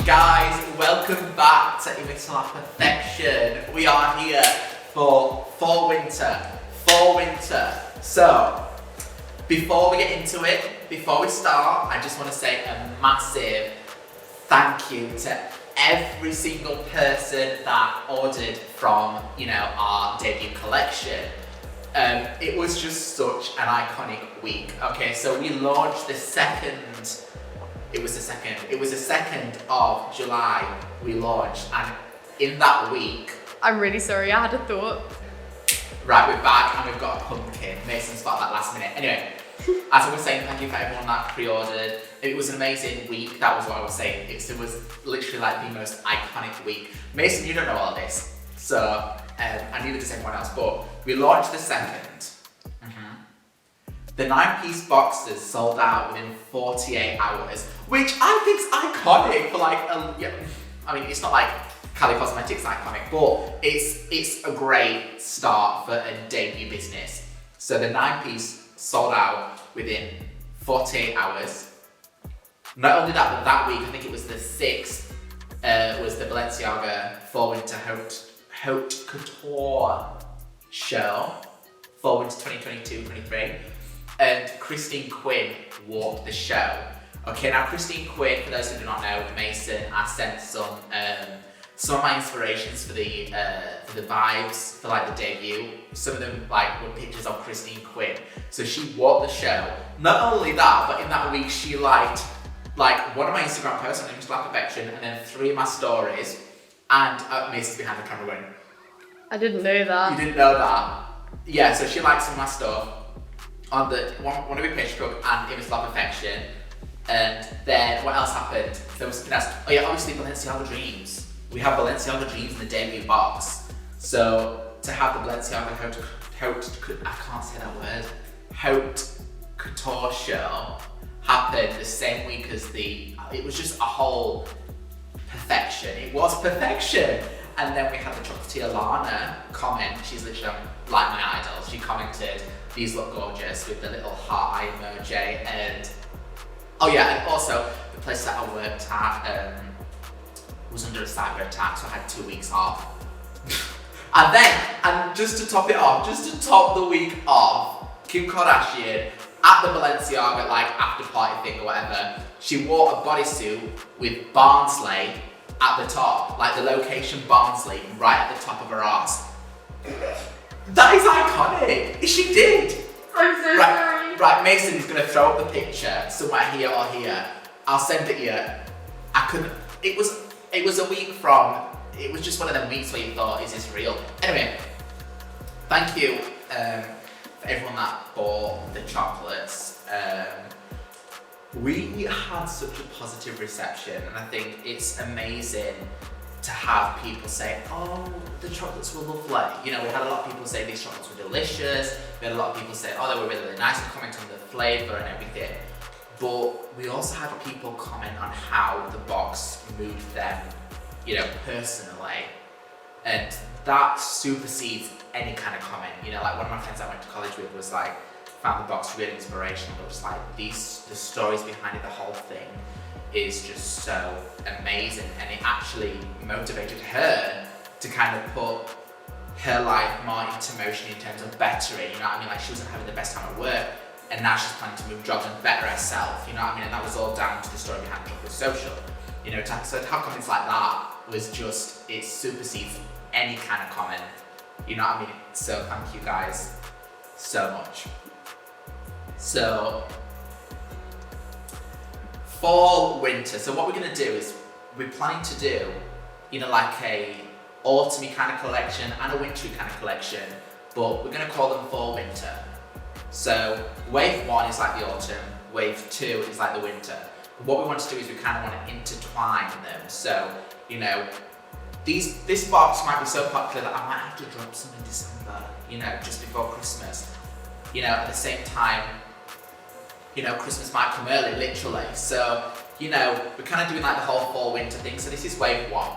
Guys, welcome back to Imiter Perfection. We are here for fall winter. So, before we get into it, before we start, I just want to say a massive thank you to every single person that ordered from, our debut collection. It was just such an iconic week. Okay, so we launched the 2nd of July we launched, and in that week... I'm really sorry, I had a thought. Right, we're back and we've got a pumpkin. Mason spotted that last minute. Anyway, as I was saying, thank you for everyone that pre-ordered. It was an amazing week, that was what I was saying. It was literally like the most iconic week. Mason, you don't know all this, so, and neither does anyone else, but we launched the 2nd. The 9-piece boxes sold out within 48 hours, which I think is iconic for it's not like Cali Cosmetics iconic, but it's a great start for a debut business. So the 9-piece sold out within 48 hours. Not only that, but that week, I think it was the 6th, was the Balenciaga Fall Winter Haute Couture show, Fall Winter 2022-23. And Christine Quinn walked the show. Okay, now Christine Quinn, for those who do not know, Mason, I sent some of my inspirations for the vibes for like the debut. Some of them were pictures of Christine Quinn. So she walked the show. Not only that, but in that week she liked one of my Instagram posts on Imiter Perfection, and then 3 of my stories. And Mason's behind the camera going, I didn't know that. You didn't know that? Yeah, so she liked some of my stuff on the one of your page book and Imiter Perfection. And then what else happened? There was something else. Oh yeah, obviously Balenciaga Dreams. We have Balenciaga Dreams in the debut box. So to have the Balenciaga Haute Couture show happened the same week as it was just a whole perfection. It was perfection. And then we had the Chocolatier Lana comment. She's literally like my idol. She commented, "These look gorgeous," with the little heart eye emoji. And oh yeah, and also the place that I worked at was under a cyber attack, so I had 2 weeks off. and just to top it off, just to top the week off, Kim Kardashian at the Balenciaga after party thing or whatever, she wore a bodysuit with Barnsley at the top, the location Barnsley right at the top of her arse. That is iconic. She did. I'm so sorry. Right, Mason is gonna throw up the picture somewhere here or here. I'll send it you. I couldn't. It was a week from. It was just one of them weeks where you thought, is this real? Anyway, thank you for everyone that bought the chocolates. We had such a positive reception, and I think it's amazing to have people say, oh, the chocolates were lovely. We had a lot of people say these chocolates were delicious. We had a lot of people say, oh, they were really, really nice, and comment on the flavour and everything. But we also had people comment on how the box moved them, personally. And that supersedes any kind of comment. One of my friends I went to college with was found the box really inspirational. It was the stories behind it, the whole thing is just so amazing, and it actually motivated her to kind of put her life more into motion in terms of bettering, she wasn't having the best time at work, and now she's planning to move jobs and better herself, and that was all down to the story behind Chocolate Social, so to have comments like that was just, it supersedes any kind of comment, so thank you guys so much. So, fall, winter. So what we're going to do is, we're planning to do, a autumny kind of collection and a wintry kind of collection, but we're going to call them fall, winter. So wave 1 is the autumn, wave 2 is the winter. But what we want to do is we kind of want to intertwine them. So, this box might be so popular that I might have to drop some in December, just before Christmas. At the same time, Christmas might come early, literally. So, we're kind of doing the whole fall winter thing. So this is wave 1.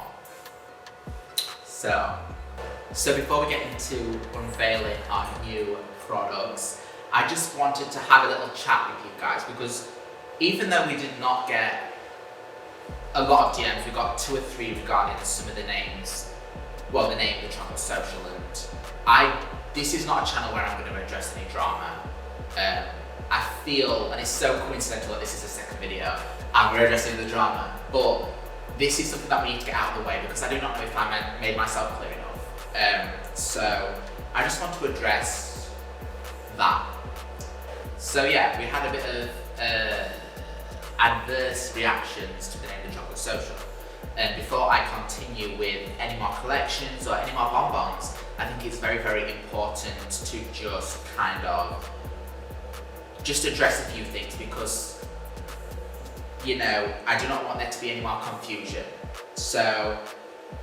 So before we get into unveiling our new products, I just wanted to have a little chat with you guys, because even though we did not get a lot of DMs. We got 2 or 3 regarding some of the names. Well, the name of the Chocolate Social, and this is not a channel where I'm going to address any drama. I feel, and it's so coincidental that this is the second video, and we're addressing the drama, but this is something that we need to get out of the way because I do not know if I made myself clear enough. So I just want to address that. So yeah, we had a bit of adverse reactions to the name of the Chocolate Social. And before I continue with any more collections or any more bonbons, I think it's very, very important to just kind of address a few things because, you know, I do not want there to be any more confusion. So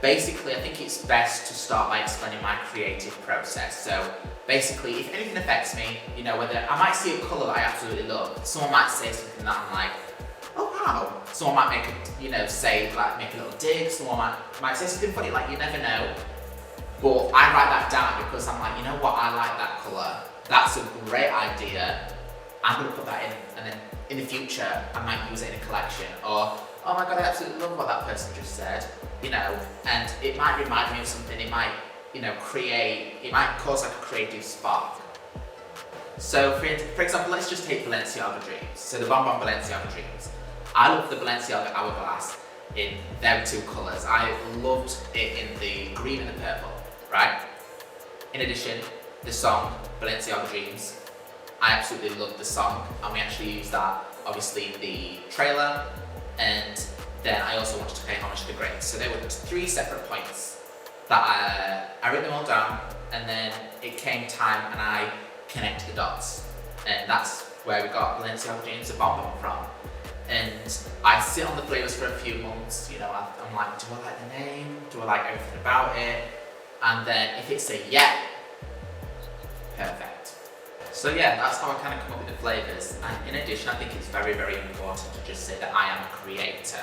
basically, I think it's best to start by explaining my creative process. So basically, if anything affects me, you know, whether I might see a colour that I absolutely love, someone might say something that I'm like, oh wow. Someone might make a, you know, make a little dig, someone might say something funny, like you never know. But I write that down because I'm like, you know what, I like that colour. That's a great idea. I'm gonna put that in, and then in the future, I might use it in a collection. Or, oh my god, I absolutely love what that person just said. You know, and it might remind me of something, it might, you know, it might cause like a creative spark. So for example, let's just take Balenciaga Dreams. So the bonbon Balenciaga Dreams. I love the Balenciaga Hourglass in them 2 colours. I loved it in the green and the purple, right? In addition, the song Balenciaga Dreams, I absolutely loved the song, and we actually used that obviously in the trailer, and then I also wanted to pay homage to the greats. So there were 3 separate points that I wrote them all down, and then it came time and I connected the dots, and that's where we got Balenciaga Dreams, the bonbon from. And I sit on the flavours for a few months, you know, I'm like, do I like the name? Do I like everything about it? And then if it's a yeah, perfect. So yeah, that's how I kind of come up with the flavours. And in addition, I think it's very, very important to just say that I am a creator.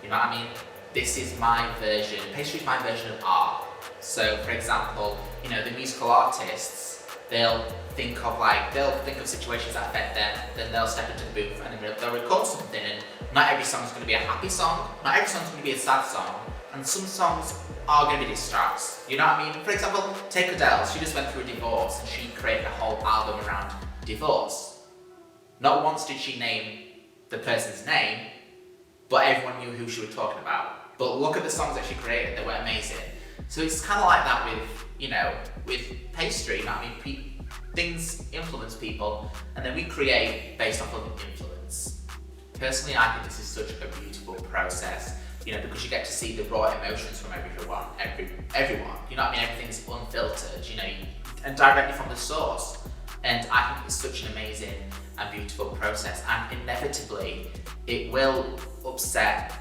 You know what I mean? This is my version, pastry is my version of art. So for example, you know, the musical artists, they'll think of situations that affect them, then they'll step into the booth and then they'll record something, and not every song is going to be a happy song, not every song is going to be a sad song, and some songs are going to be distracts, you know what I mean? For example, take Adele, she just went through a divorce and she created a whole album around divorce. Not once did she name the person's name, but everyone knew who she was talking about. But look at the songs that she created, they were amazing. So it's kind of like that with, you know, with pastry, you know what I mean? Things influence people, and then we create based off of influence. Personally, I think this is such a beautiful process, you know, because you get to see the raw emotions from everyone, you know what I mean? Everything's unfiltered, you know, and directly from the source. And I think it's such an amazing and beautiful process, and inevitably, it will upset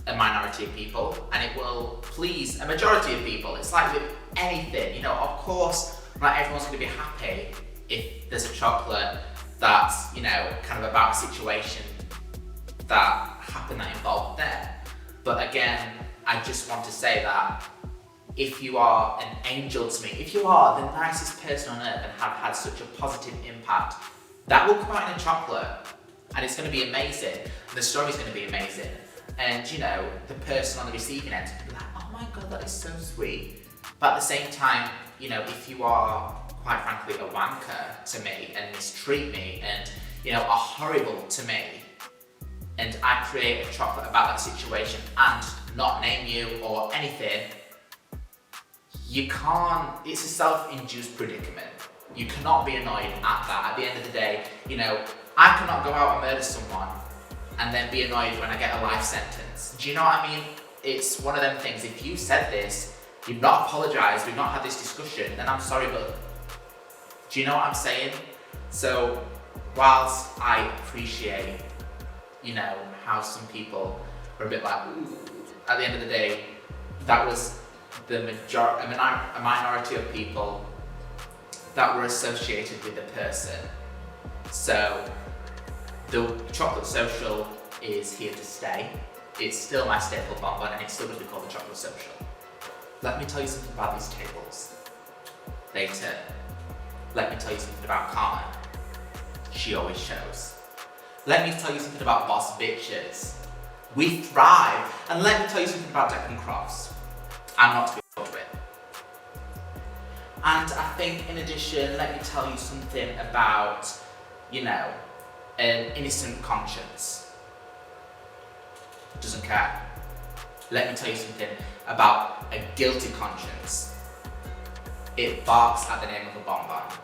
a minority of people, and it will please a majority of people. It's like with anything, you know, of course, not everyone's going to be happy if there's a chocolate that's, you know, kind of about a situation that happened that involved them. But again, I just want to say that if you are an angel to me, if you are the nicest person on earth and have had such a positive impact, that will come out in a chocolate, and it's going to be amazing. The story's going to be amazing. And you know, the person on the receiving end will be like, oh my god, that is so sweet. But at the same time, you know, if you are, quite frankly, a wanker to me and mistreat me and, you know, are horrible to me, and I create a chocolate about that situation and not name you or anything, you can't, it's a self-induced predicament. You cannot be annoyed at that. At the end of the day, you know, I cannot go out and murder someone and then be annoyed when I get a life sentence. Do you know what I mean? It's one of them things, if you said this, you've not apologised, we've not had this discussion, then I'm sorry, but do you know what I'm saying? So, whilst I appreciate, you know, how some people are a bit like, ooh, at the end of the day, that was the a minority of people that were associated with the person. So, the Chocolate Social is here to stay. It's still my staple bonbon, and it's still going to be called the Chocolate Social. Let me tell you something about these tables. Later, let me tell you something about Carmen. She always shows. Let me tell you something about boss bitches. We thrive. And let me tell you something about Declan Crofts. I'm not to be bored with. And I think in addition, let me tell you something about, you know, an innocent conscience. Doesn't care. Let me tell you something about a guilty conscience. It barks at the name of a bonbon.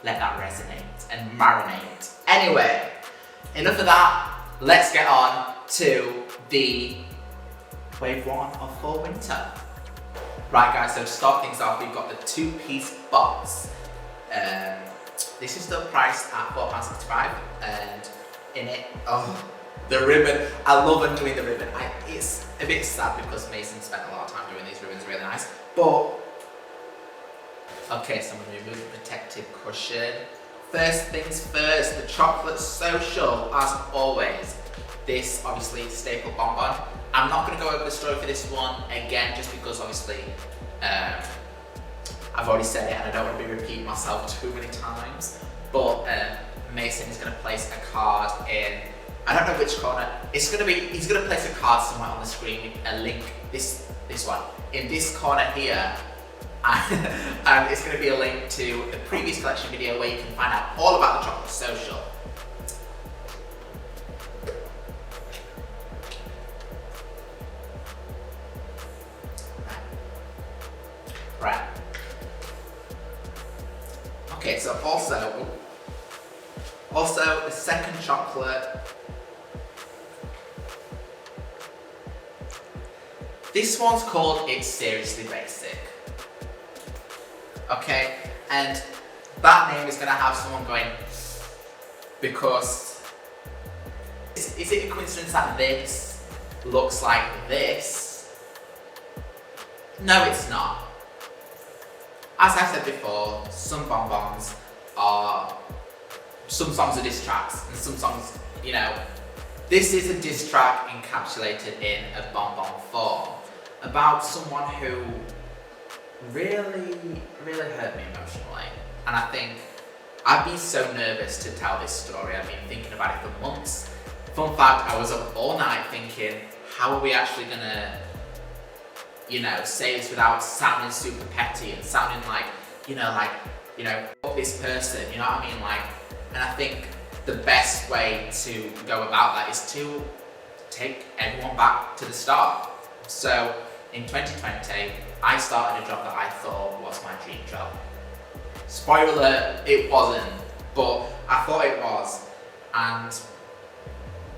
Let that resonate and marinate. Anyway, enough of that. Let's get on to the wave one of fall winter. Right guys, so to start things off, we've got the 2-piece box. This is still priced at £4.65 and in it, oh, the ribbon. I love undoing the ribbon. It's a bit sad because Mason spent a lot of time doing these ribbons, really nice. But, okay, so I'm going to remove the protective cushion. First things first, the chocolate social, as always. This, obviously, staple bonbon. I'm not going to go over the story for this one again, just because, obviously, I've already said it and I don't want to be repeating myself too many times. But Mason is going to place a card in, I don't know which corner. He's going to place a card somewhere on the screen, a link, this one, in this corner here. And it's going to be a link to the previous collection video where you can find out all about the chocolate social. Right. Okay, so also the second chocolate. This one's called It's Seriously Basic. Okay, and that name is going to have someone going, because is it a coincidence that this looks like this? No, it's not. As I said before, some songs are diss tracks, and some songs, you know, this is a diss track encapsulated in a bonbon form about someone who really hurt me emotionally. And I think I've been so nervous to tell this story. I've been thinking about it for months. Fun fact, I was up all night thinking, how are we actually gonna, you know, say this without sounding super petty and sounding like, fuck this person, you know what I mean? Like, and I think the best way to go about that is to take everyone back to the start. So in 2020, I started a job that I thought was my dream job. Spoiler alert, it wasn't, but I thought it was. And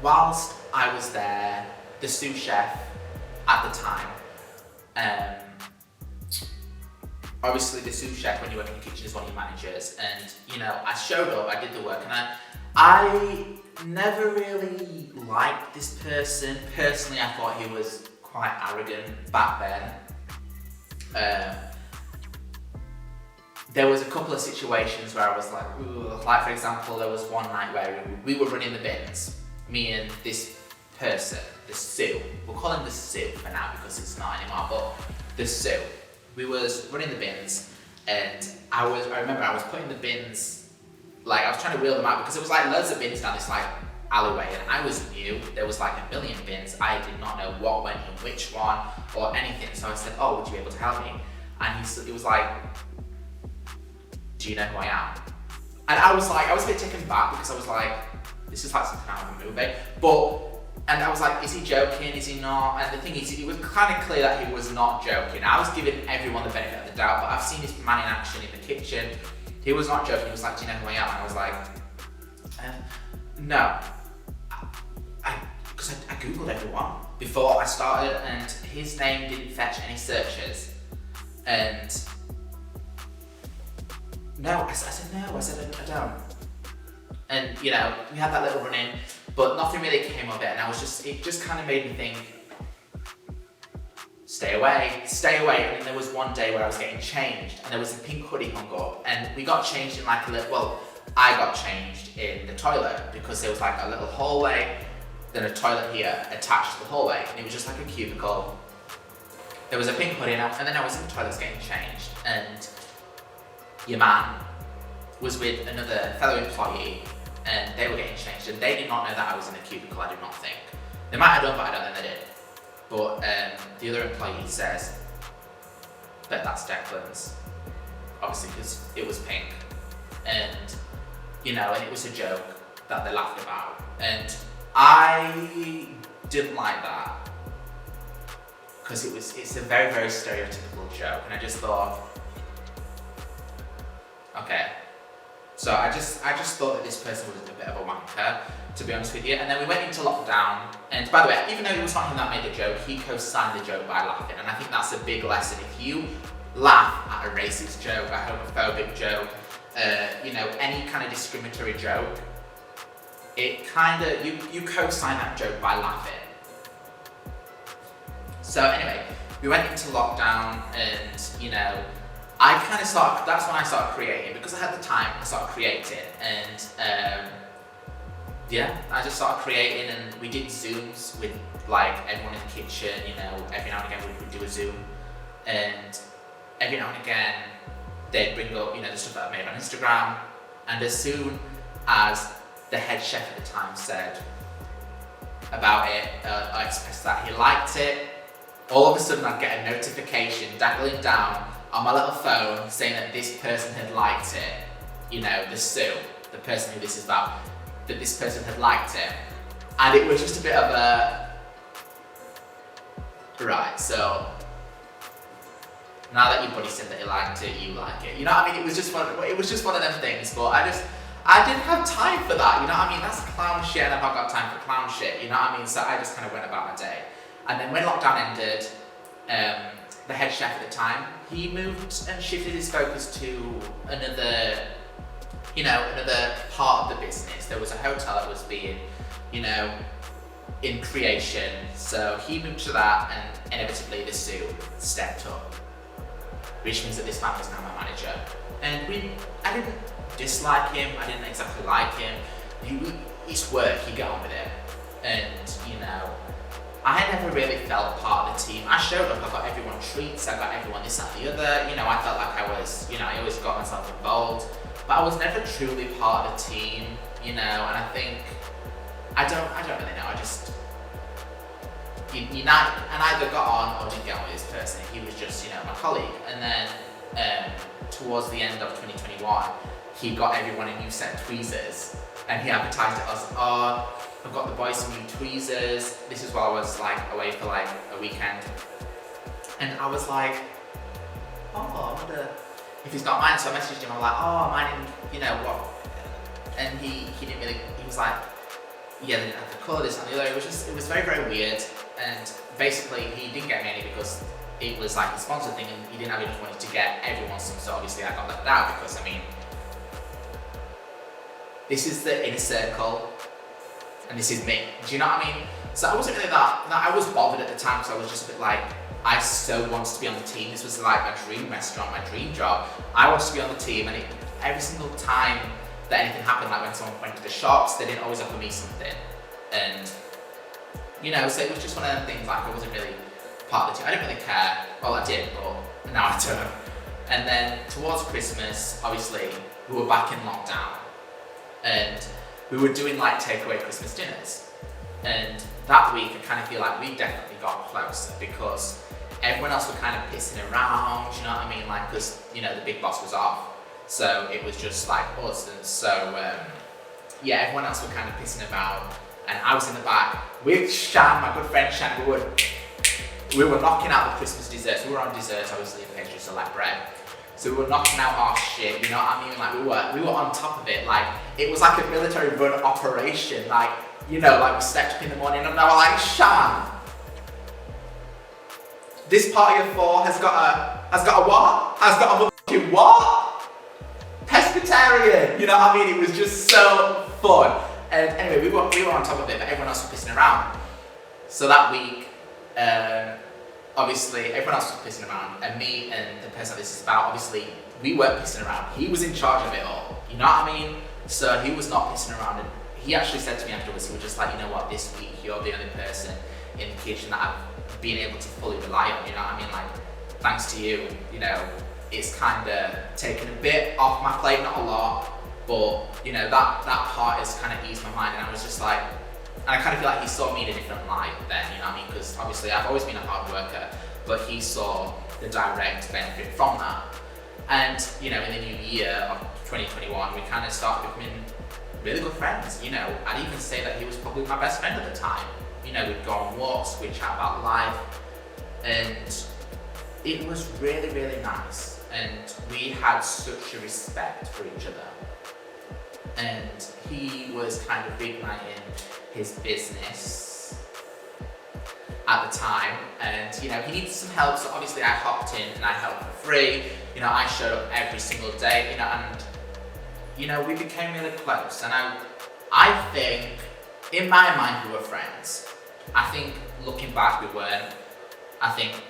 whilst I was there, the sous chef at the time, obviously the sous chef when you work in the kitchen is one of your managers, and you know, I showed up, I did the work, and I never really liked this person. Personally, I thought he was quite arrogant back then. There was a couple of situations where I was like, ooh, like for example, there was one night where we were running the bins, me and this person, the Sue. We'll call him the Sue for now because it's not anymore, but the Sue. We was running the bins, and I remember I was putting the bins, like I was trying to wheel them out because there was like loads of bins down this like alleyway, and I was new. There was like a million bins. I did not know what went in which one or anything. So I said, "Oh, would you be able to help me?" And he was like, "Do you know who I am?" And I was a bit taken back because I was like, "This is like something out of a movie." And I was like, "Is he joking? Is he not?" And the thing is, it was kind of clear that he was not joking. I was giving everyone the benefit of the doubt, but I've seen this man in action in the kitchen. He was not joking. He was like, "Do you know who I am?" And I was like, "No." Because I googled everyone before I started, and his name didn't fetch any searches. And no, I said no. I said I don't. And you know, we had that little run in, but nothing really came of it. And it just kind of made me think, stay away. And then there was one day where I was getting changed, and there was a pink hoodie hung up, and we got changed in like a little. Well, I got changed in the toilet because there was like a little hallway, then a toilet here attached to the hallway, and it was just like a cubicle. There was a pink hoodie, and then I was in the toilets getting changed, and your man was with another fellow employee, and they were getting changed, and they did not know that I was in the cubicle, I do not think. They might have done, but I don't think they did. But the other employee says, "Bet that's Declan's," obviously because it was pink, and and it was a joke that they laughed about, and I didn't like that because it's a very, very stereotypical joke, and I just thought, okay. So I just thought that this person was a bit of a wanker, to be honest with you. And then we went into lockdown, and by the way, even though it was not him that made the joke, he co-signed the joke by laughing, and I think that's a big lesson. If you laugh at a racist joke, a homophobic joke, any kind of discriminatory joke, it kind of, you co-sign that joke by laughing. So anyway, we went into lockdown, and I kind of started, that's when I started creating, because I had the time, I started creating, and I just started creating, and we did Zooms with like everyone in the kitchen, every now and again we would do a Zoom, and every now and again they'd bring up, the stuff that I made on Instagram, and as soon as the head chef at the time said about it, I expressed that he liked it, all of a sudden I'd get a notification dangling down on my little phone saying that this person had liked it, the Sue, the person who this is about, that this person had liked it. And it was just a bit of a, right, so now that your buddy said that he liked it, you like it. It was just one of them things, but I didn't have time for that, That's clown shit, and I've not got time for clown shit, So I just kind of went about my day. And then when lockdown ended, the head chef at the time, he moved and shifted his focus to another part of the business. There was a hotel that was being, in creation. So he moved to that, and inevitably the Sue stepped up, which means that this man is now my manager. And I didn't dislike him, I didn't exactly like him. It's work, you get on with it. And, I never really felt part of the team. I showed up, I got everyone treats, I got everyone this, that, and the other. I felt like I was, I always got myself involved. But I was never truly part of the team, and I think, I don't really know, I just, and either got on or didn't get on with this person. He was just, my colleague. And then, towards the end of 2021, he got everyone a new set of tweezers, and he advertised it as, I've got the boys some new tweezers. This is while I was away for a weekend. And I was like, I wonder if he's got mine. So I messaged him, I'm like, mine, what? And he didn't really, he was like, yeah, they didn't have the colour, this and the other. It was very, very weird. And basically he didn't get me any because it was a sponsored thing, and he didn't have enough money to get everyone some, so obviously I got left out because, this is the inner circle, and this is me. Do you know what I mean? So I wasn't really I was bothered at the time, because I was just a bit I so wanted to be on the team. This was my dream restaurant, my dream job. I wanted to be on the team, and every single time that anything happened, when someone went to the shops, they didn't always offer me something. And, so it was just one of them things, I wasn't really part of the team. I didn't really care. Well, I did, but now I don't. And then towards Christmas, obviously, we were back in lockdown, and we were doing takeaway Christmas dinners. And that week, I kind of feel like we definitely got closer, because everyone else were kind of pissing around, you know what I mean? Because, the big boss was off. So it was just us. And so, everyone else were kind of pissing about. And I was in the back with Shan, my good friend Shan. We were knocking out the Christmas desserts. We were on desserts, obviously, in pastry, so bread. So we were knocking out our shit, you know what I mean? We were on top of it. It was like a military run operation. We slept up in the morning, and I was Shan, this party of four has got a what? Has got a motherfucking what? Pescatarian. You know what I mean? It was just so fun. And anyway, we were on top of it, but everyone else was pissing around. So that week, obviously, everyone else was pissing around, and me and the person this is about, obviously, we weren't pissing around. He was in charge of it all. You know what I mean? So he was not pissing around, and he actually said to me afterwards, he was just you know what, this week you're the only person in the kitchen that I've been able to fully rely on. You know what I mean? Thanks to you, it's kind of taken a bit off my plate, not a lot. But you know, that part has kind of eased my mind, and I was just like, and I kind of feel like he saw me in a different light then, you know what I mean? Because obviously I've always been a hard worker, but he saw the direct benefit from that. And you know, in the new year of 2021, we kind of started becoming really good friends. You know, I'd even say that he was probably my best friend at the time. You know, we'd go on walks, we'd chat about life, and it was really, really nice. And we had such a respect for each other. And he was kind of reigniting his business at the time, and you know, he needed some help, so obviously I hopped in and I helped for free. You know, I showed up every single day, you know, and you know, we became really close. And I think in my mind we were friends. I think looking back we weren't. I think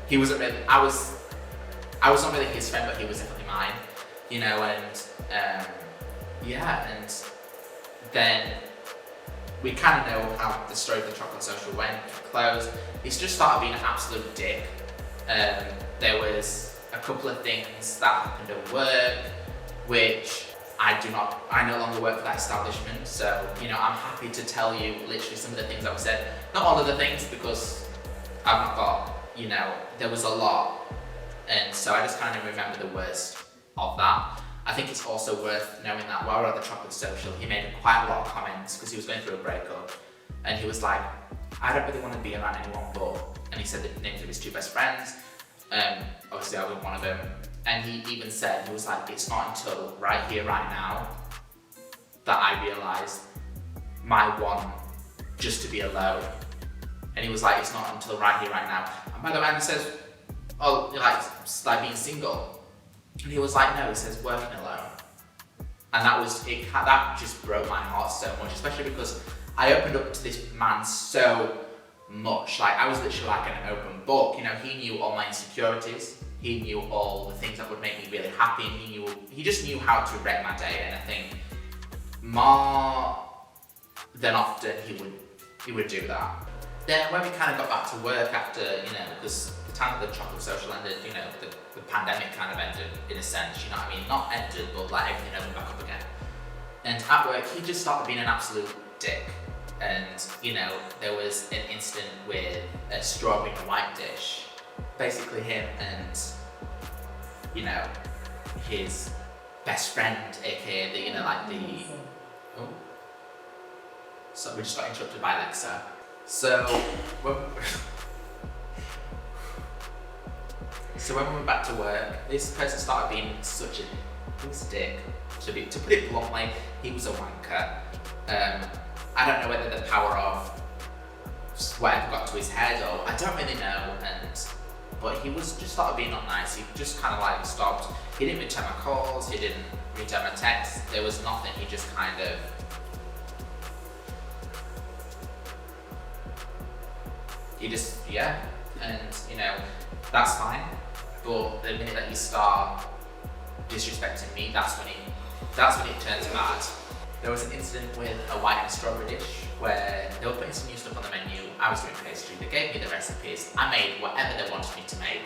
he wasn't really, I was not really his friend, but he was definitely mine, you know. And yeah, and then we kind of know how the story of the chocolate social went. Closed. He just started being an absolute dick. There was a couple of things that happened at work, which I no longer work for that establishment. So, you know, I'm happy to tell you literally some of the things that were said. Not all of the things, because I've not got, you know, there was a lot. And so I just kind of remember the worst of that. I think it's also worth knowing that while we were at the chocolate social, he made quite a lot of comments because he was going through a breakup, and he was like, I don't really want to be around anyone but, and he said the names of his two best friends. Obviously I wasn't one of them. And he even said, he was like, it's not until right here, right now, that I realised my want just to be alone. And he was like, it's not until right here, right now. And by the way, he says, oh, like being single. And he was like, no, he says working alone. And that was it. That just broke my heart so much, especially because I opened up to this man so much. Like, I was literally like an open book. You know, he knew all my insecurities. He knew all the things that would make me really happy, and he just knew how to wreck my day. And I think more than often he would do that. Then when we kind of got back to work after, you know, because the time that the chocolate social ended, you know, the pandemic kind of ended in a sense, you know what I mean? Not ended, but like everything opened back up again. And at work, he just started being an absolute dick. And, you know, there was an incident with a strawberry and white dish. Basically him and, you know, his best friend, aka the, you know, like the, oh. So we just got interrupted by Alexa. So when we went back to work, this person started being such a dick. To put it bluntly, he was a wanker. I don't know whether the power of whatever got to his head, or I don't really know. But he was just started being not nice. He just kind of like stopped. He didn't return my calls. He didn't return my texts. There was nothing. He just kind of. Yeah, and you know, that's fine. But the minute that you start disrespecting me, that's when it turns bad. There was an incident with a white and strawberry dish where they were putting some new stuff on the menu. I was doing pastry. They gave me the recipes. I made whatever they wanted me to make,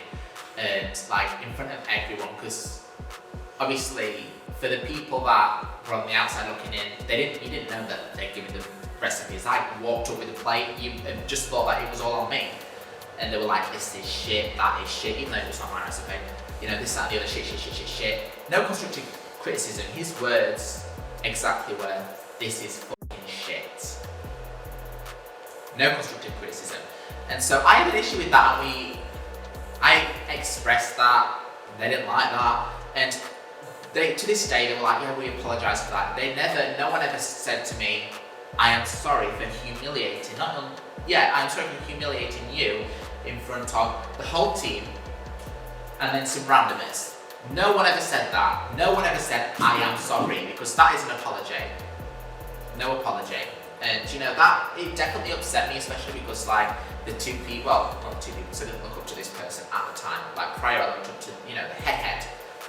and like in front of everyone, because obviously for the people that were on the outside looking in, you didn't know that they'd given the recipes. I walked up with a plate, and just thought that it was all on me. And they were like, this is shit, that is shit, even though it was not my recipe. You know, this, that, and the other, shit. No constructive criticism. His words exactly were, this is fucking shit. No constructive criticism. And so I had an issue with that, and I expressed that, they didn't like that. And to this day, they were like, yeah, we apologise for that. No one ever said to me, I am sorry for humiliating, I'm sorry for humiliating you in front of the whole team and then some randomers. No one ever said that. No one ever said, I am sorry, because that is an apology. No apology. And you know, that, it definitely upset me, especially because like the two people, well, not two people, so I didn't look up to this person at the time. Like prior, I looked up to, you know, the head.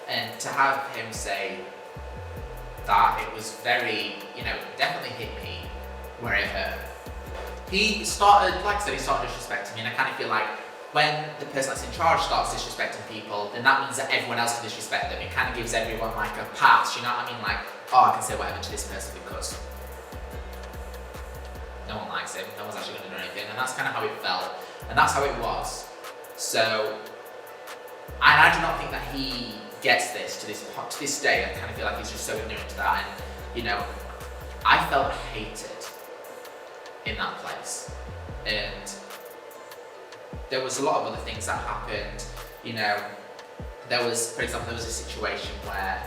And to have him say that, it was very, you know, definitely hit me where it hurt. He started, like I said, disrespecting me, and I kind of feel like when the person that's in charge starts disrespecting people, then that means that everyone else can disrespect them. It kind of gives everyone like a pass, you know what I mean? Like, oh, I can say whatever to this person because no one likes him, no one's actually going to do anything, and that's kind of how it felt, and that's how it was. So, and I do not think that he gets this to this day. I kind of feel like he's just so ignorant to that, and you know, I felt hated in that place, and there was a lot of other things that happened. You know, for example, there was a situation where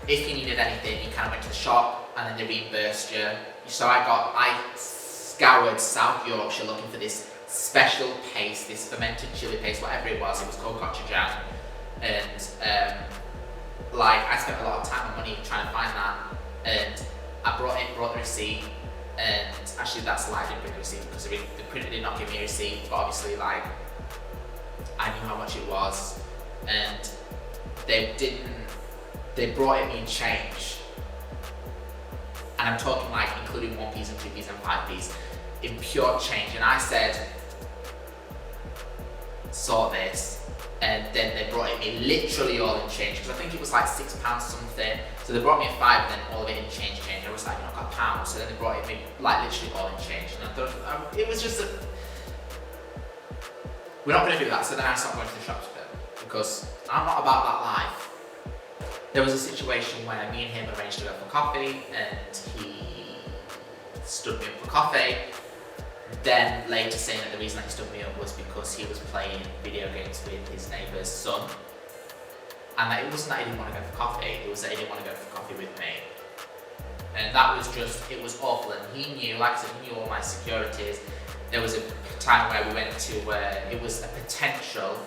if you needed anything, you kind of went to the shop and then they reimbursed you. So I scoured South Yorkshire looking for this special paste, this fermented chili paste, whatever it was called gochujang, and like I spent a lot of time and money trying to find that, and I brought the receipt, and actually that's why I didn't bring the receipt, because the printer did not give me a receipt, but obviously like I knew how much it was, and they brought it me in change, and I'm talking like including 1p and 2p and 5p in pure change, and I said, sort this, and then they brought it me literally all in change, because I think it was like £6 something, so they brought me a 5 and then all of it in change, I was like, you know, I got a pound, so then they brought it me like literally all in change, and I thought, it was just we're not going to do that, so then I stopped going to the shops with him, because I'm not about that life. There was a situation where me and him arranged to go for coffee, and he stood me up for coffee, then later saying that the reason that he stood me up was because he was playing video games with his neighbour's son, and that it wasn't that he didn't want to go for coffee, it was that he didn't want to go for coffee with me. And that was just, it was awful, and he knew, like I said, he knew all my securities. There was a time where we went to it was a potential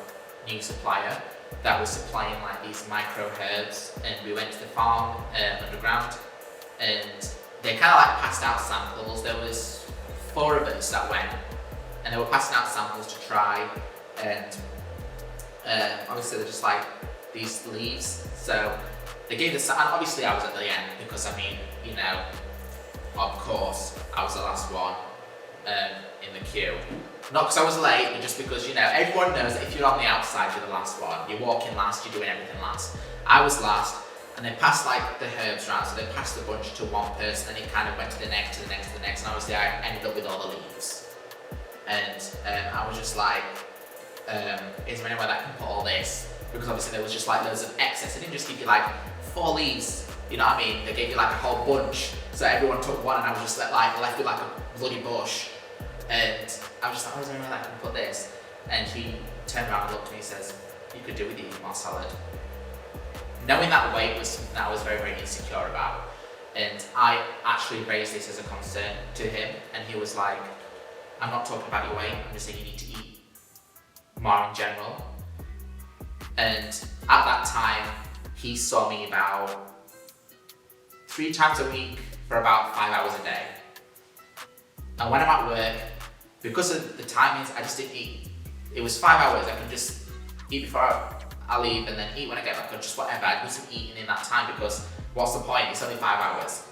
new supplier that was supplying like these micro herbs, and we went to the farm underground, and they kind of like passed out samples. There was 4 of us that went, and they were passing out samples to try, and obviously they're just like these leaves, so they gave us, and obviously I was at the end, because I mean, you know, of course I was the last one in the queue. Not because I was late, but just because, you know, everyone knows that if you're on the outside, you're the last one. You're walking last, you're doing everything last. I was last, and they passed like the herbs around, so they passed the bunch to one person, and it kind of went to the next, to the next, to the next, and obviously I ended up with all the leaves. And I was just like, is there any way that I can put all this? Because obviously there was just like loads of excess. They didn't just give you like 4 leaves, you know what I mean? They gave you like a whole bunch, so everyone took one, and I was just like left with like a bloody bush. And I was just like, oh, is there any way that I can put this? And he turned around and looked at me and says, you could do with eating more salad. Knowing that weight was something that I was very, very insecure about. And I actually raised this as a concern to him, and he was like, I'm not talking about your weight, I'm just saying you need to eat more in general. And at that time, he saw me about 3 times a week for about 5 hours a day. And when I'm at work, because of the timings, I just didn't eat. It was 5 hours, I could just eat before I leave and then eat when I get back, or just whatever. I wasn't eating in that time, because what's the point? It's only 5 hours.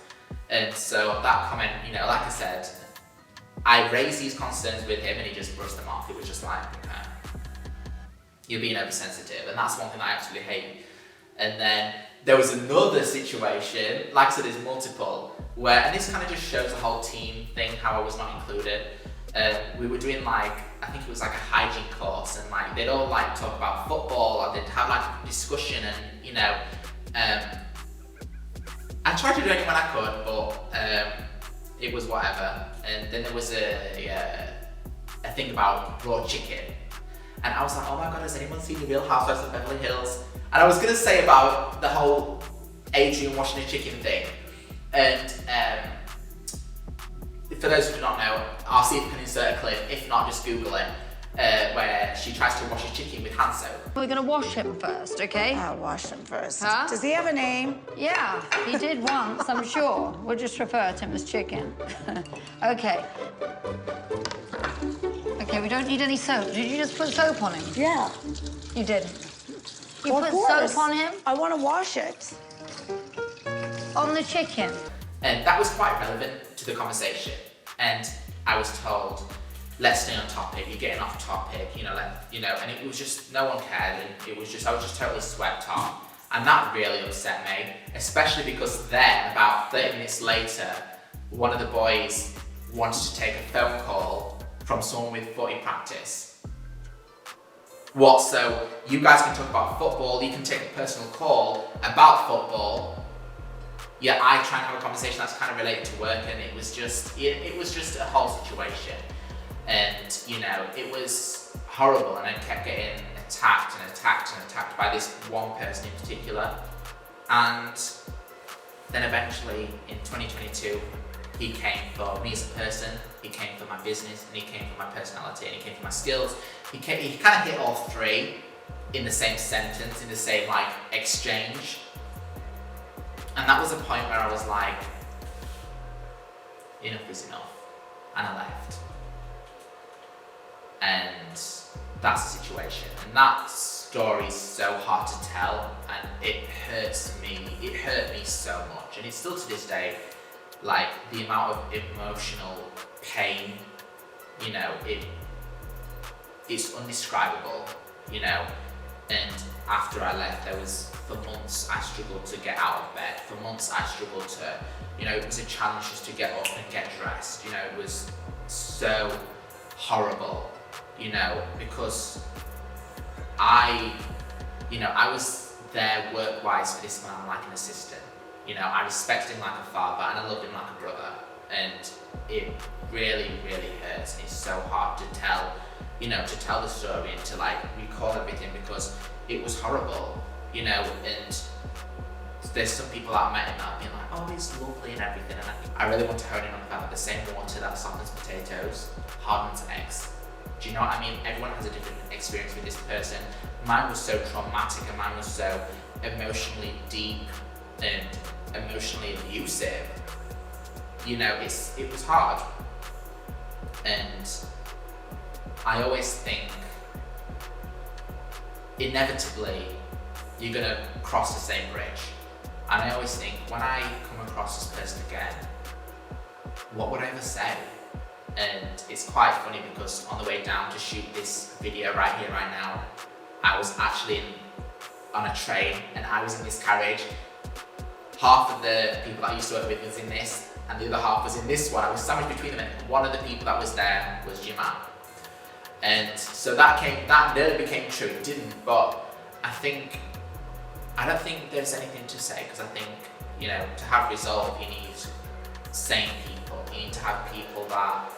And so that comment, you know, like I said, I raised these concerns with him and he just brushed them off. It was just like, okay, you're being oversensitive, and that's one thing that I absolutely hate. And then there was another situation, like I said, there's multiple, where, and this kind of just shows the whole team thing, how I was not included. We were doing like, I think it was like a hygiene course, and like they'd all like talk about football, or they'd have like a discussion, and you know, I tried to do anything I could, but it was whatever. And then there was a thing about raw chicken, and I was like, oh my god, has anyone seen the Real Housewives of Beverly Hills? And I was gonna say about the whole Adrian washing the chicken thing, and for those who do not know, I'll see if I can insert a clip. If not, just Google it, where she tries to wash a chicken with hand soap. We're gonna wash him first, okay? I'll wash him first. Huh? Does he have a name? Yeah, he did once, I'm sure. We'll just refer to him as Chicken. Okay. Okay, we don't need any soap. Did you just put soap on him? Yeah. You did. You Well, put of course. soap on him? I want to wash it. On the chicken? And that was quite relevant to the conversation. And I was told let's stay on topic, you're getting off topic, and it was just, no one cared, and I was just totally swept off. And that really upset me, especially because then, about 30 minutes later, one of the boys wanted to take a phone call from someone with footy practice. What, so you guys can talk about football, you can take a personal call about football, yeah, I try and have a conversation that's kind of related to work, and it was just a whole situation. And, it was horrible, and I kept getting attacked by this one person in particular. And then eventually, in 2022, he came for me as a person, he came for my business, and he came for my personality, and he came for my skills. He kind of hit all three in the same sentence, in the same exchange. And that was a point where I was like, enough is enough. And I left. And that's the situation. And that story is so hard to tell, and it hurts me. It hurt me so much. And it's still to this day, the amount of emotional pain, it's undescribable, And after I left, for months I struggled to get out of bed. For months I struggled to, it was a challenge just to get up and get dressed. It was so horrible, because I was there work-wise for this man like an assistant. I respected him like a father, and I loved him like a brother. And it really, really hurts, and it's so hard to tell, to tell the story and to recall everything, because it was horrible, and there's some people I've met him that have been like, oh, he's lovely and everything, and I really want to hone in on the fact that the same water that softens potatoes hardens eggs. Do you know what I mean? Everyone has a different experience with this person. Mine was so traumatic, and mine was so emotionally deep and emotionally abusive. It was hard. And I always think, inevitably, you're gonna cross the same bridge. And I always think, when I come across this person again, what would I ever say? And it's quite funny, because on the way down to shoot this video right here, right now, I was actually on a train, and I was in this carriage. Half of the people that I used to work with was in this, and the other half was in this one. I was sandwiched between them, and one of the people that was there was Jamal. And so that nearly became true. It didn't, but I don't think there's anything to say, because I think, to have resolve, you need sane people. You need to have people that,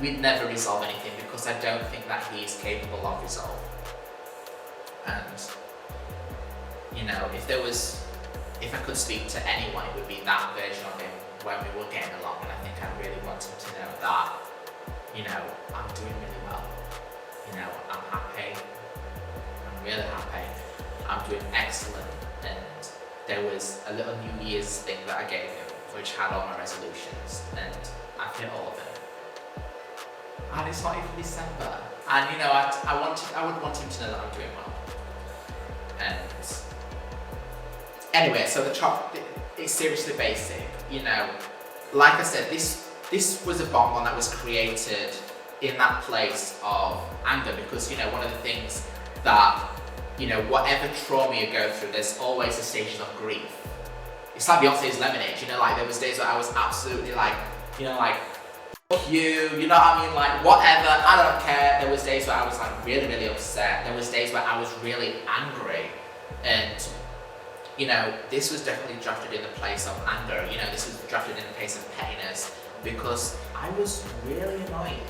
we'd never resolve anything, because I don't think that he is capable of resolve. And, if I could speak to anyone, it would be that version of him when we were getting along. And I think I really want him to know that, I'm doing really well. I'm happy. I'm really happy. I'm doing excellent. And there was a little New Year's thing that I gave him, which had all my resolutions, and I've hit all of them. And it's not even December. And I would want him to know that I'm doing well. And anyway, so it's seriously basic. Like I said, this was a bonbon that was created in that place of anger, because one of the things that whatever trauma you go through, there's always the stages of grief. It's like Beyonce's Lemonade. There was days where I was absolutely fuck you, you know what I mean? Whatever, I don't care. There was days where I was really, really upset. There was days where I was really angry. And, this was definitely drafted in the place of anger. This was drafted in the place of pettiness, because I was really annoyed.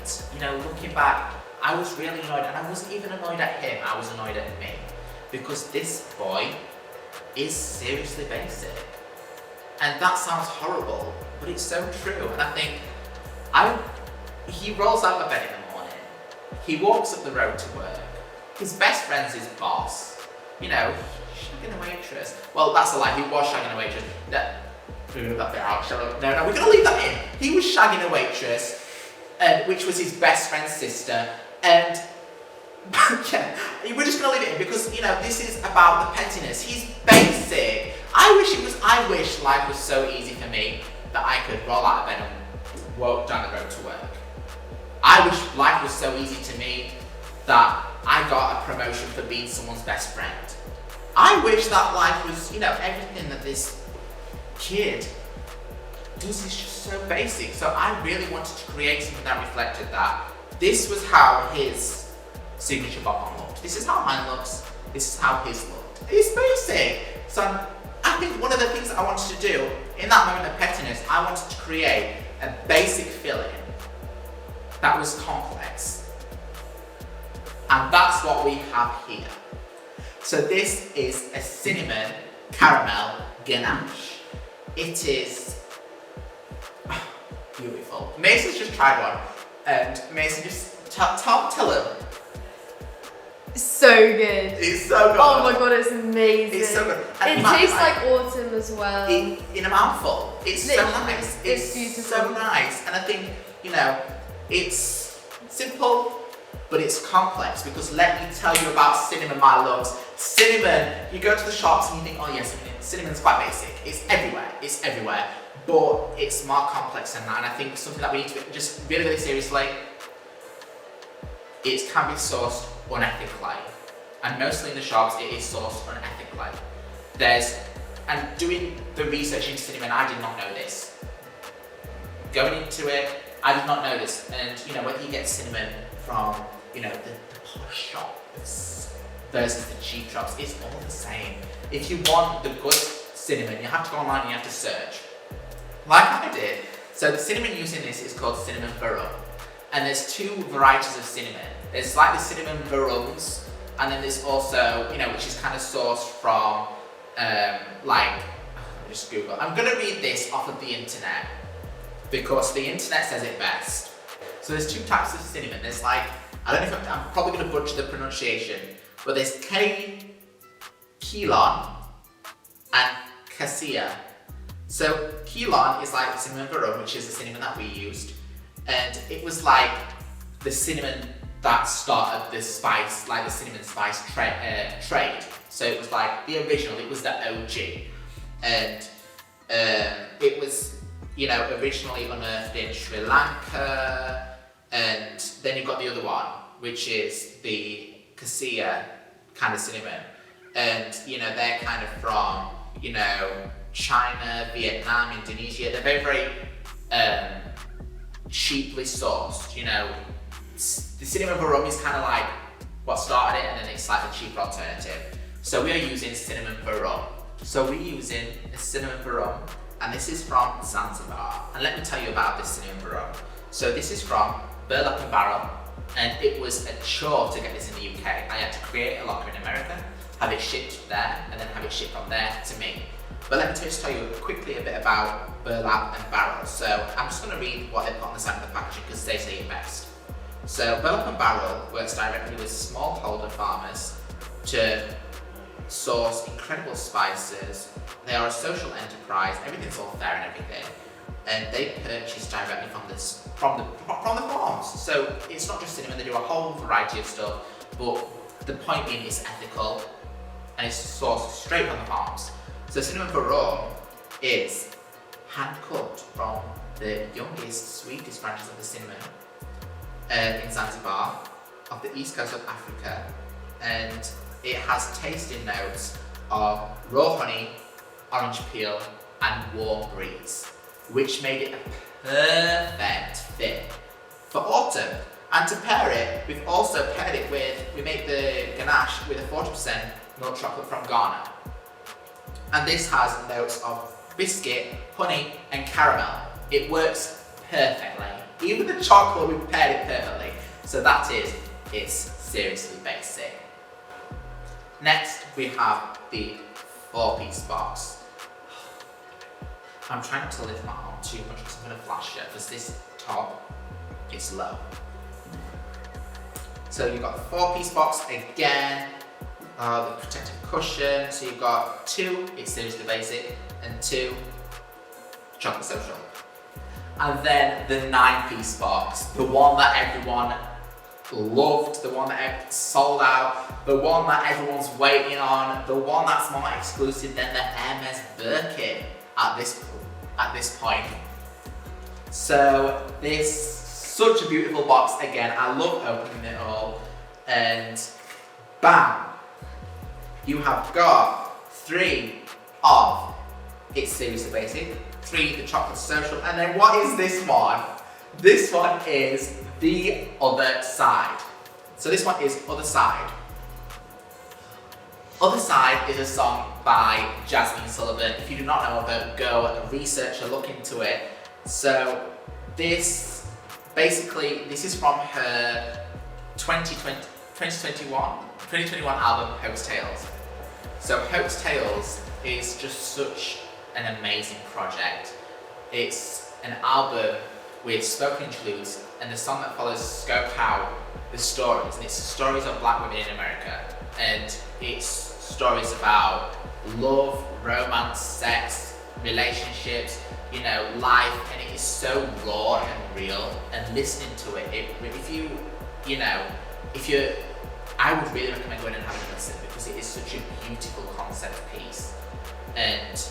Looking back, I was really annoyed, and I wasn't even annoyed at him, I was annoyed at me. Because this boy is seriously basic. And that sounds horrible, but it's so true. And I think, he rolls out of bed in the morning, he walks up the road to work, his best friend's his boss, shagging a waitress. Well, that's a lie, he was shagging a waitress. Move that bit out, shall we? No, we're gonna leave that in. He was shagging a waitress, which was his best friend's sister, and yeah, we're just gonna leave it in, because this is about the pettiness. He's basic. I wish life was so easy for me that I could roll out of bed and walk down the road to work. I wish life was so easy to me that I got a promotion for being someone's best friend. I wish that life was, you know, everything that this kid does is just so basic. So I really wanted to create something that reflected that. This was how his signature bob-on looked. This is how mine looks. This is how his looked. It's basic. So I think one of the things that I wanted to do in that moment of pettiness, I wanted to create a basic filling that was complex. And that's what we have here. So this is a cinnamon caramel ganache. It is beautiful. Mason's just tried one, and Mason, just tell him. It's so good. It's so good. Oh my god, it's amazing. It's so good. It tastes like autumn as well. In a mouthful. It's Literally, so nice. it's beautiful. So nice. And I think, you know, it's simple, but it's complex, because let me tell you about cinnamon, my loves. Cinnamon, you go to the shops and you think, oh yes, cinnamon's quite basic. It's everywhere. But it's more complex than that, and I think something that we need to just really, really seriously, it can be sourced unethically. And mostly in the shops, it is sourced unethically. And doing the research into cinnamon, I did not know this. Going into it, I did not know this. And you know, whether you get cinnamon from, you know, the posh shops versus the cheap shops, it's all the same. If you want the good cinnamon, you have to go online and you have to search. Like I did. So the cinnamon used in this is called cinnamon burrum. And there's two varieties of cinnamon. There's like the cinnamon burrums, and then there's also, you know, which is kind of sourced from, like, just Google. I'm gonna read this off of the internet, because the internet says it best. So there's two types of cinnamon. There's like, I don't know if I'm probably gonna butcher the pronunciation, but there's Keelan and Cassia. So Keelan is like the cinnamon burrum, which is the cinnamon that we used, and it was like the cinnamon that started the spice, like the cinnamon spice trade. So it was like the original, it was the OG, and it was, you know, originally unearthed in Sri Lanka, and then you've got the other one, which is the Cassia kind of cinnamon, and you know, they're kind of from, you know, China, Vietnam, Indonesia. They're very, very cheaply sourced. You know, the cinnamon burrum is kind of like what started it, and then it's like a cheaper alternative. So we are using cinnamon burrum. So we're using a cinnamon burrum, and this is from Zanzibar. And let me tell you about this cinnamon burrum. So this is from Burlap and Barrel, and it was a chore to get this in the UK. I had to create a locker in America, have it shipped there, and then have it shipped from there to me. But let me just tell you quickly a bit about Burlap and Barrel. So I'm just going to read what they put on the side of the packaging, because they say it best. So Burlap and Barrel works directly with smallholder farmers to source incredible spices. They are a social enterprise. Everything's all fair and everything, and they purchase directly from the farms. So it's not just cinnamon; they do a whole variety of stuff. But the point being, it's ethical and it's sourced straight from the farms. So cinnamon burrum is hand cut from the youngest, sweetest branches of the cinnamon in Zanzibar, off the east coast of Africa, and it has tasting notes of raw honey, orange peel, and warm breeze, which made it a perfect fit for autumn. And to pair it, we've also paired it with, we make the ganache with a 40% milk chocolate from Ghana. And this has notes of biscuit, honey, and caramel. It works perfectly. Even the chocolate, we've paired it perfectly. So that is, it's seriously basic. Next, we have the 4-piece box. I'm trying not to lift my arm too much because I'm going to flash it, because this top is low. So you've got the 4-piece box again, the protective cushion. So you've got 2, it's seriously basic, and 2, chocolate social. And then the 9-piece box, the one that everyone loved, the one that sold out, the one that everyone's waiting on, the one that's more exclusive than the Hermes Birkin at this point. So this, such a beautiful box. Again, I love opening it all. And bam, you have got 3 of It's Seriously Basic, 3 The Chocolate Social, and then what is this one? This one is The Other Side. So this one is Other Side. Other Side is a song by Jasmine Sullivan. If you do not know of her, go research her, look into it. So this, basically, this is from her 2021 album, Hoax Tales. So Hoax Tales is just such an amazing project. It's an album with spoken interludes, and the song that follows scope out the stories, and it's stories of black women in America, and it's stories about love, romance, sex, relationships, you know, life, and it is so raw and real. And listening to it, I would really recommend going and having a listen, because it is such a beautiful concept piece. And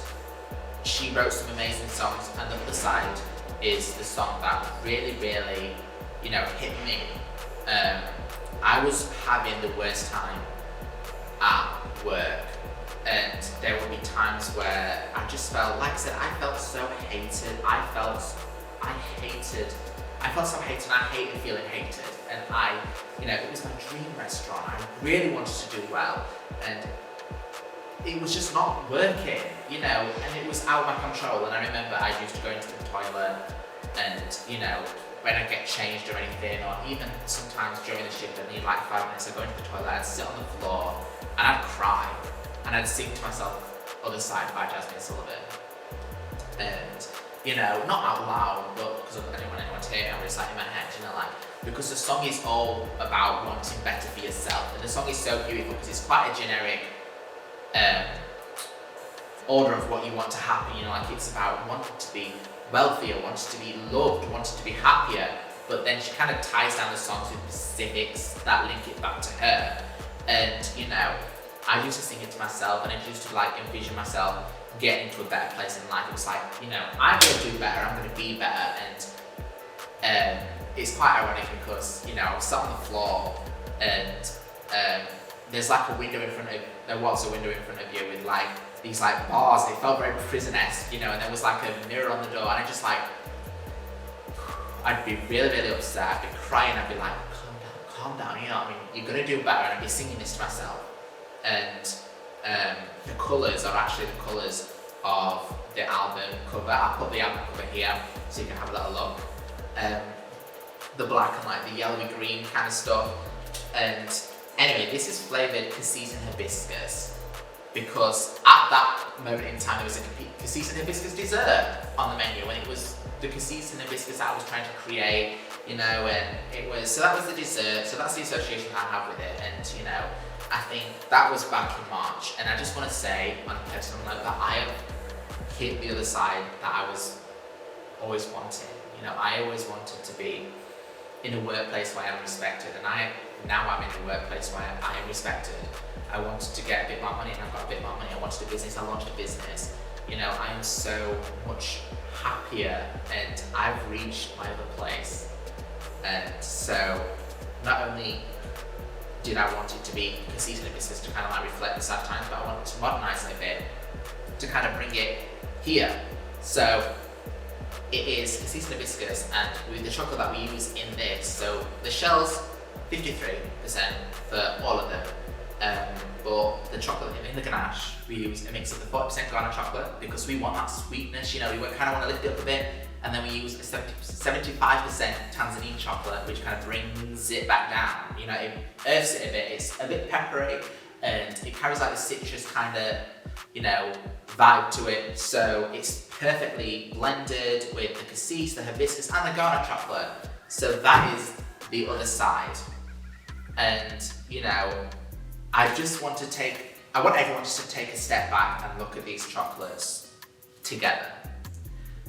she wrote some amazing songs, and The Other Side is the song that really, really, you know, hit me. I was having the worst time at work, and there would be times where I just felt, like I said, I felt so hated. I felt so hated, and I hated feeling hated. And it was my dream restaurant. I really wanted to do well, and it was just not working, you know, and it was out of my control. And I remember I used to go into the toilet, and, you know, when I get changed or anything, or even sometimes during the shift I need like 5 minutes, I'd go into the toilet, I'd sit on the floor, and I'd cry, and I'd sing to myself Other Side by Jasmine Sullivan. And, you know, not out loud, but because I didn't want anyone to hear me, I was like in my head, you know, like, because the song is all about wanting better for yourself. And the song is so beautiful because it's quite a generic order of what you want to happen, you know, like it's about wanting to be wealthier, wanting to be loved, wanting to be happier, but then she kind of ties down the songs with specifics that link it back to her. And, you know, I used to sing it to myself, and I used to like envision myself getting to a better place in life. It was like, you know, I'm going to do better, I'm going to be better. And it's quite ironic because, you know, I was sat on the floor, and there's like a window in front of, there was a window in front of you with like these like bars. They felt very prison-esque, you know, and there was like a mirror on the door, and I just like, I'd be really, really upset. I'd be crying. I'd be like, calm down, you know what I mean? You're gonna do better. And I'd be singing this to myself. And the colours are actually the colours of the album cover. I'll put the album cover here so you can have a little look. The black and like the yellowy green kind of stuff. And anyway, this is flavoured cassis and hibiscus, because at that moment in time there was a cassis and hibiscus dessert on the menu, and it was the cassis and hibiscus I was trying to create, you know, and it was, so that was the dessert, so that's the association I have with it. And, you know, I think that was back in March, and I just want to say on a personal note that I have hit the other side that I was always wanting. You know, I always wanted to be in a workplace where I'm respected, and now I'm in a workplace where I am respected. I wanted to get a bit more money, and I've got a bit more money. I wanted a business, I launched a business. You know, I am so much happier, and I've reached my other place. And so, not only did I want it to be cassis and hibiscus to kind of like reflect the sad times, but I wanted to modernise it a bit to kind of bring it here. So it is cassis and hibiscus, and with the chocolate that we use in this, so the shells 53% for all of them, but the chocolate in the ganache, we use a mix of the 40% Ghana chocolate because we want that sweetness, you know, we kind of want to lift it up a bit, and then we use a 75% Tanzanian chocolate, which kind of brings it back down, you know, it earths it a bit, it's a bit peppery, and it carries like the citrus kind of, you know, vibe to it, so it's perfectly blended with the cassis, the hibiscus, and the Ghana chocolate. So that is the other side. And, you know, I want everyone just to take a step back and look at these chocolates together,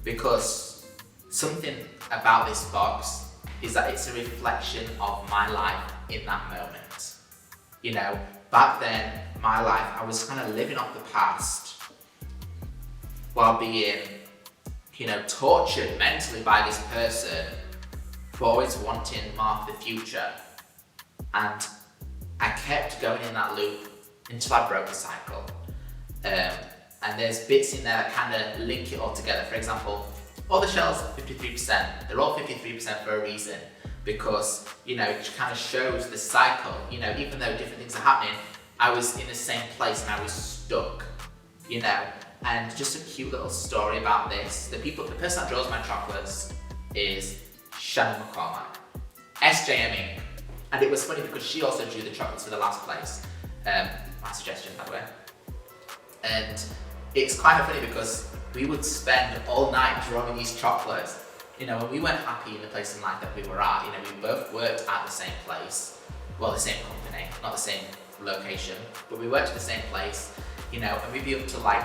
because something about this box is that it's a reflection of my life in that moment. You know, back then, my life, I was kind of living off the past while being tortured mentally by this person for always wanting more of the future. And I kept going in that loop until I broke the cycle. And there's bits in there that kind of link it all together. For example, all the shells are 53%. They're all 53% for a reason, because it kind of shows the cycle. Even though different things are happening, I was in the same place and I was stuck. And just a cute little story about this. The person that draws my chocolates is Shannon McCormack, SJM Inc. And it was funny because she also drew the chocolates for the last place. My suggestion, by the way. And it's kind of funny because we would spend all night drawing these chocolates. When we weren't happy in the place in life that we were at, we both worked at the same place. Well, the same company, not the same location, but we worked at the same place, and we'd be up to like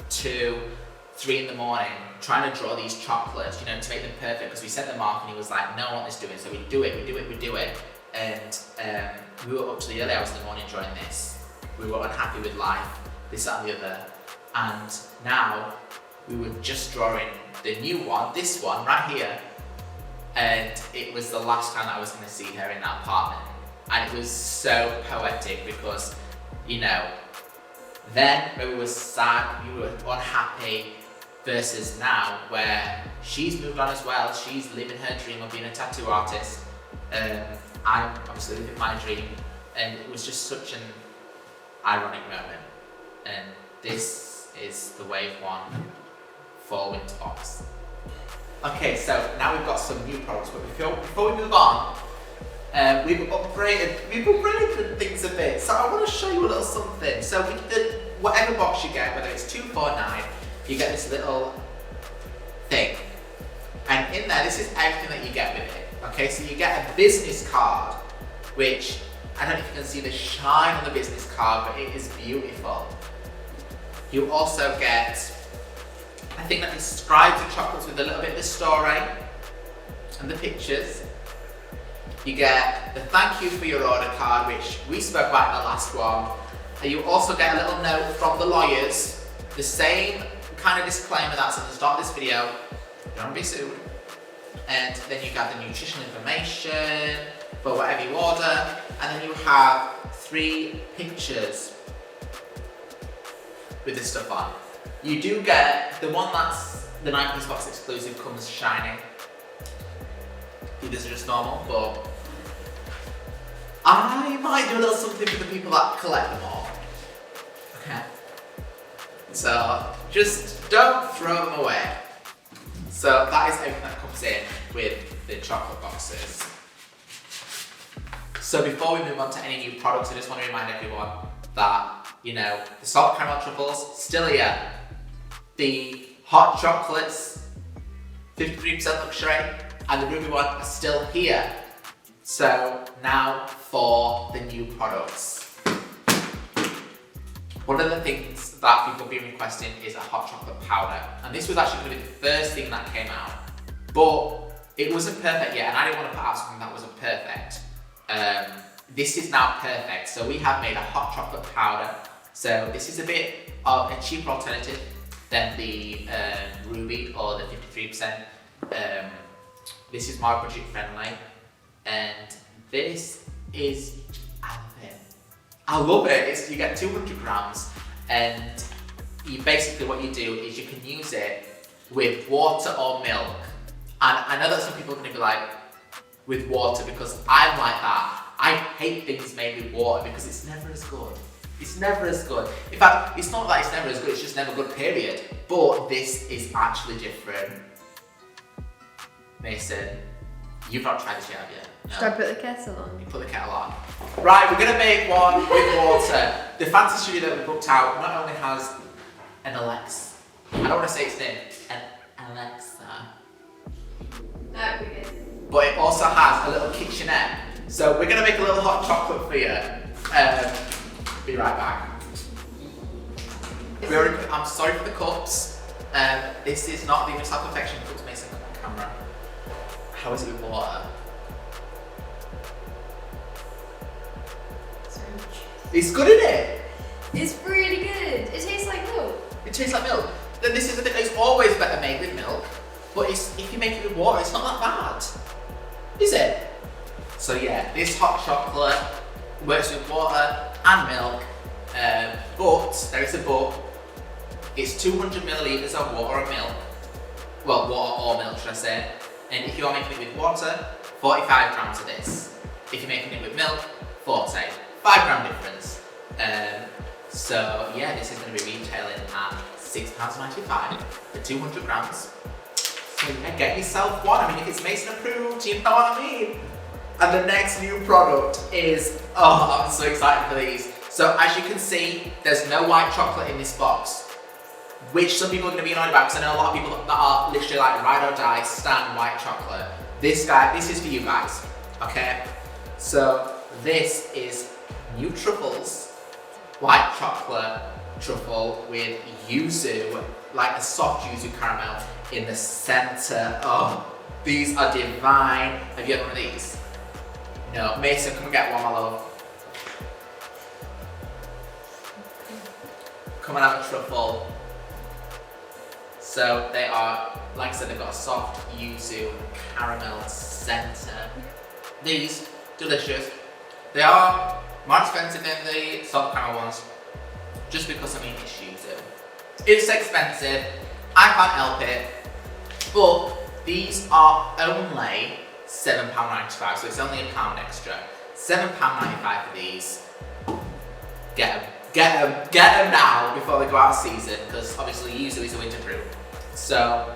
2, 3 in the morning trying to draw these chocolates, to make them perfect, because we sent them off and he was like, no, I want this doing, so we do it. And we were up to the early hours in the morning drawing this. We were unhappy with life, this, that and the other. And now we were just drawing the new one, this one right here. And it was the last time that I was going to see her in that apartment. And it was so poetic because, then when we were sad, we were unhappy, versus now where she's moved on as well. She's living her dream of being a tattoo artist. I'm obviously living my dream. And it was just such an ironic moment. And this is the Wave 1 Fall Winter box. Okay, so now we've got some new products, but before we move on, we've upgraded things a bit. So I want to show you a little something. So whatever box you get, whether it's 2, 4, 9, you get this little thing. And in there, this is everything that you get with it. Okay, so you get a business card, which I don't know if you can see the shine on the business card, but it is beautiful. You also get a thing that describes the chocolates with a little bit of the story and the pictures. You get the thank you for your order card, which we spoke about in the last one. And you also get a little note from the lawyers, the same kind of disclaimer that's at the start of this video. You don't want to be sued. And then you get the nutritional information for whatever you order. And then you have 3 pictures with this stuff on. You do get the one that's the 9-piece box exclusive, comes shiny. The others are just normal, but I might do a little something for the people that collect them all. Okay. So just don't throw them away. So that is everything that comes in with the chocolate boxes. So before we move on to any new products, I just want to remind everyone that, the salt caramel truffles, still here. The hot chocolates, 53% luxury, and the ruby one are still here. So now for the new products. One of the things that people have been requesting is a hot chocolate powder. And this was actually going to be the first thing that came out, but it wasn't perfect yet, and I didn't want to put out something that wasn't perfect. This is now perfect. So we have made a hot chocolate powder. So this is a bit of a cheaper alternative than the ruby or the 53%. This is more budget friendly, and this is, I love it. You get 200 grams, and what you do is you can use it with water or milk. And I know that some people are going to be like, with water, because I'm like that. I hate things made with water because it's never as good. It's never as good. In fact, it's not that it's never as good, it's just never good, period. But this is actually different. Mason, you've not tried this yet, have you? No. Should I put the kettle on? You put the kettle on. Right, we're gonna make one with water. The fancy studio that we booked out not only has an Alexa, I don't want to say its name, an Alexa, That would be good. but it also has a little kitchenette. So we're gonna make a little hot chocolate for you. Be right back. I'm sorry for the cups. This is not the Missile Perfection cups, Mason, on camera. How is it with water? It's good, isn't it? It's really good. It tastes like milk. It tastes like milk. Then this is the thing, it's always better made with milk. But if you make it with water, it's not that bad, is it? So yeah, this hot chocolate works with water and milk, but there is a but. It's 200 millilitres of water or milk. Well, water or milk, should I say? And if you are making it with water, 45 grams of this. If you're making it with milk, 40. 5 gram difference. So yeah, this is going to be retailing at £6.95 for 200 grams. So yeah, get yourself one. I mean, if it's Mason approved, you know what I mean. And the next new product is, oh, I'm so excited for these. So as you can see, there's no white chocolate in this box, which some people are going to be annoyed about because I know a lot of people that are literally like ride or die, stand white chocolate. This is for you guys, okay? So this is new truffles, white chocolate truffle with yuzu, like a soft yuzu caramel in the center. Oh, these are divine. Have you had one of these? No, Mason, come and get one, my love. Come and have a truffle. So they are, like I said, they've got a soft yuzu caramel center. These, delicious. They are more expensive than the soft caramel ones, just because I mean it's yuzu. It's expensive, I can't help it, but these are only £7.95, so it's only £1 extra. £7.95 for these. Get them now before they go out of season, because obviously yuzu is a winter fruit. So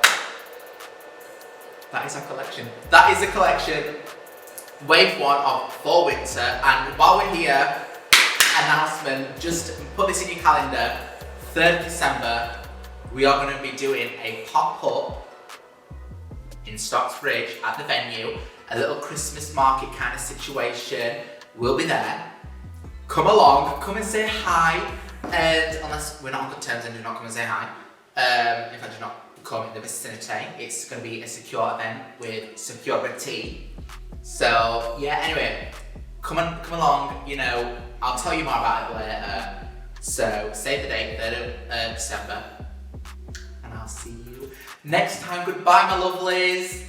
that is our collection. That is the collection. Wave 1 of fall winter, and while we're here, announcement, just put this in your calendar, 3rd December, we are going to be doing a pop-up in Stocksbridge at the venue, a little Christmas market kind of situation. We'll be there. Come along, come and say hi, and unless we're not on good terms, then do not come and say hi. If I do not come in the vicinity, it's going to be a secure event with security. So yeah, anyway, come along, you know, I'll tell you more about it later. So save the date, 3rd of December, and I'll see you next time. Goodbye, my lovelies.